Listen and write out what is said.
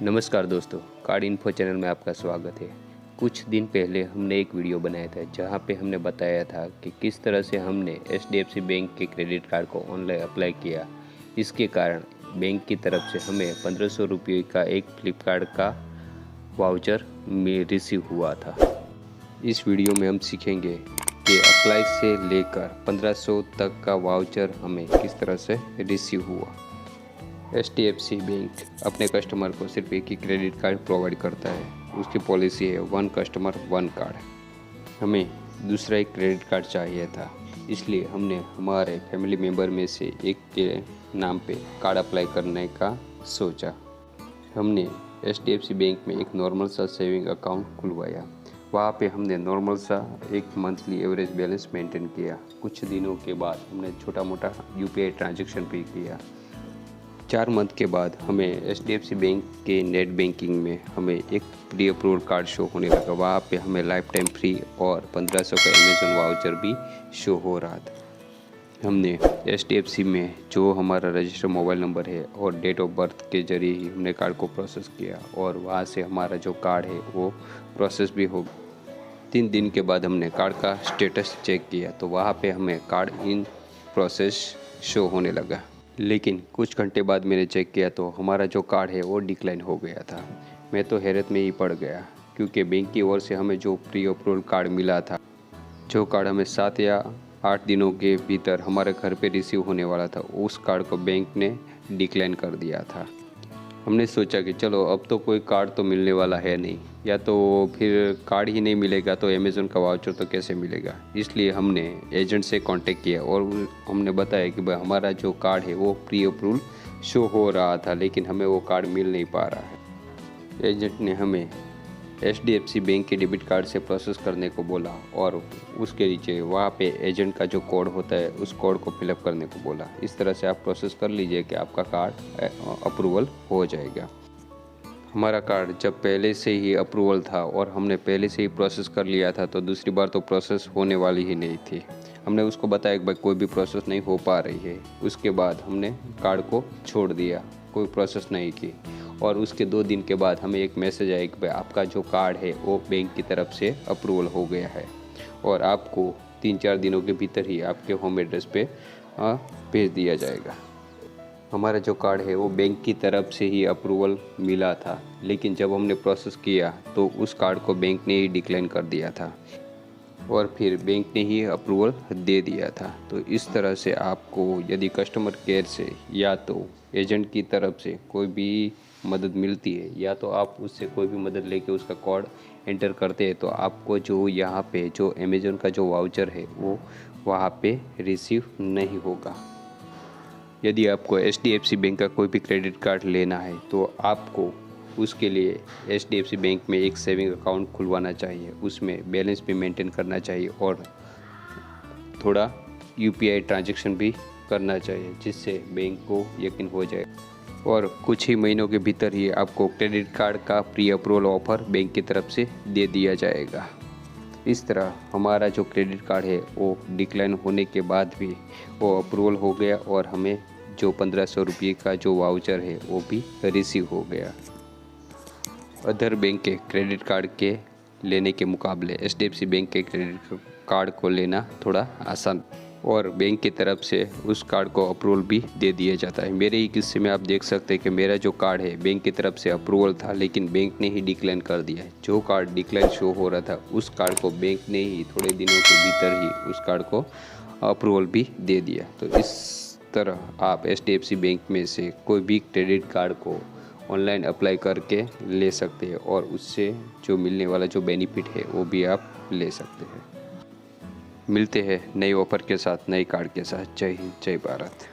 नमस्कार दोस्तों, card info channel में आपका स्वागत है। कुछ दिन पहले हमने एक वीडियो बनाया था जहां पे हमने बताया था कि किस तरह से हमने एचडीएफसी बैंक के क्रेडिट कार्ड को ऑनलाइन अप्लाई किया। इसके कारण बैंक की तरफ से हमें 1500 रुपये का एक फ्लिपकार्ट का वाउचर में रिसीव हुआ था। इस वीडियो में हम सीखेंगे कि अप्लाई से लेकर 1500 तक का वाउचर हमें किस तरह से रिसीव हुआ। एचडीएफसी बैंक अपने कस्टमर को सिर्फ एक ही क्रेडिट कार्ड प्रोवाइड करता है। उसकी पॉलिसी है 1 कस्टमर 1 कार्ड। हमें दूसरा एक क्रेडिट कार्ड चाहिए था, इसलिए हमने हमारे फैमिली मेम्बर में से एक के नाम पे कार्ड अप्लाई करने का सोचा। हमने एचडीएफसी बैंक में एक नॉर्मल सा सेविंग अकाउंट खुलवाया। वहाँ पे हमने नॉर्मल सा एक मंथली एवरेज बैलेंस मेंटेन किया। कुछ दिनों के बाद हमने छोटा मोटा यूपीआई ट्रांजैक्शन भी किया। 4 मंथ के बाद हमें एचडीएफसी बैंक के नेट बैंकिंग में हमें एक प्री अप्रूवल कार्ड शो होने लगा। वहाँ पे हमें लाइफ टाइम फ्री और 1500 का अमेज़न वाउचर भी शो हो रहा था। हमने एचडीएफसी में जो हमारा रजिस्टर्ड मोबाइल नंबर है और डेट ऑफ बर्थ के जरिए ही हमने कार्ड को प्रोसेस किया और वहाँ से हमारा जो कार्ड है वो प्रोसेस भी हो। 3 दिन के बाद हमने कार्ड का स्टेटस चेक किया तो वहाँ पे हमें कार्ड इन प्रोसेस शो होने लगा। लेकिन कुछ घंटे बाद मैंने चेक किया तो हमारा जो कार्ड है वो डिक्लाइन हो गया था। मैं तो हैरत में ही पड़ गया, क्योंकि बैंक की ओर से हमें जो प्री अप्रूवल कार्ड मिला था, जो कार्ड हमें 7 या 8 दिनों के भीतर हमारे घर पे रिसीव होने वाला था, उस कार्ड को बैंक ने डिक्लाइन कर दिया था। हमने सोचा कि चलो अब तो कोई कार्ड तो मिलने वाला है नहीं, या तो फिर कार्ड ही नहीं मिलेगा तो अमेज़न का वाउचर तो कैसे मिलेगा। इसलिए हमने एजेंट से कांटेक्ट किया और हमने बताया कि भाई हमारा जो कार्ड है वो प्री अप्रूवल शो हो रहा था, लेकिन हमें वो कार्ड मिल नहीं पा रहा है। एजेंट ने हमें एचडीएफसी बैंक के डेबिट कार्ड से प्रोसेस करने को बोला और उसके नीचे वहाँ पे एजेंट का जो कोड होता है उस कोड को फिलअप करने को बोला। इस तरह से आप प्रोसेस कर लीजिए कि आपका कार्ड अप्रूवल हो जाएगा। हमारा कार्ड जब पहले से ही अप्रूवल था और हमने पहले से ही प्रोसेस कर लिया था तो दूसरी बार तो प्रोसेस होने वाली ही नहीं थी। हमने उसको बताया कि भाई कोई भी प्रोसेस नहीं हो पा रही है। उसके बाद हमने कार्ड को छोड़ दिया, कोई प्रोसेस नहीं की। और उसके 2 दिन के बाद हमें एक मैसेज आया कि भाई आपका जो कार्ड है वो बैंक की तरफ से अप्रूवल हो गया है और आपको 3-4 दिनों के भीतर ही आपके होम एड्रेस पे भेज दिया जाएगा। हमारा जो कार्ड है वो बैंक की तरफ से ही अप्रूवल मिला था, लेकिन जब हमने प्रोसेस किया तो उस कार्ड को बैंक ने ही डिक्लाइन कर दिया था और फिर बैंक ने ही अप्रूवल दे दिया था। तो इस तरह से आपको यदि कस्टमर केयर से या तो एजेंट की तरफ से कोई भी मदद मिलती है या तो आप उससे कोई भी मदद लेके उसका कोड एंटर करते हैं तो आपको जो यहाँ पे जो अमेज़न का जो वाउचर है वो वहाँ पे रिसीव नहीं होगा। यदि आपको एचडीएफसी बैंक का कोई भी क्रेडिट कार्ड लेना है तो आपको उसके लिए एचडीएफसी बैंक में एक सेविंग अकाउंट खुलवाना चाहिए, उसमें बैलेंस भी मेंटेन करना चाहिए और थोड़ा यूपीआई ट्रांजैक्शन भी करना चाहिए, जिससे बैंक को यकीन हो जाए और कुछ ही महीनों के भीतर ही आपको क्रेडिट कार्ड का प्री अप्रूवल ऑफर बैंक की तरफ से दे दिया जाएगा। इस तरह हमारा जो क्रेडिट कार्ड है वो डिक्लाइन होने के बाद भी वो अप्रूवल हो गया और हमें जो 1500 रुपये का जो वाउचर है वो भी रिसीव हो गया। अदर बैंक के क्रेडिट कार्ड के लेने के मुकाबले एचडीएफसी बैंक के क्रेडिट कार्ड को लेना थोड़ा आसान और बैंक की तरफ से उस कार्ड को अप्रूवल भी दे दिया जाता है। मेरे ही किस्से में आप देख सकते हैं कि मेरा जो कार्ड है बैंक की तरफ से अप्रूवल था, लेकिन बैंक ने ही डिक्लाइन कर दिया है। जो कार्ड डिक्लाइन शो हो रहा था उस कार्ड को बैंक ने ही थोड़े दिनों के भीतर ही उस कार्ड को अप्रूवल भी दे दिया। तो इस तरह आप एचडीएफसी बैंक में से कोई भी क्रेडिट कार्ड को ऑनलाइन अप्लाई करके ले सकते हैं और उससे जो मिलने वाला जो बेनिफिट है वो भी आप ले सकते हैं। मिलते हैं नए ऑफर के साथ, नए कार्ड के साथ। जय हिंद, जय भारत।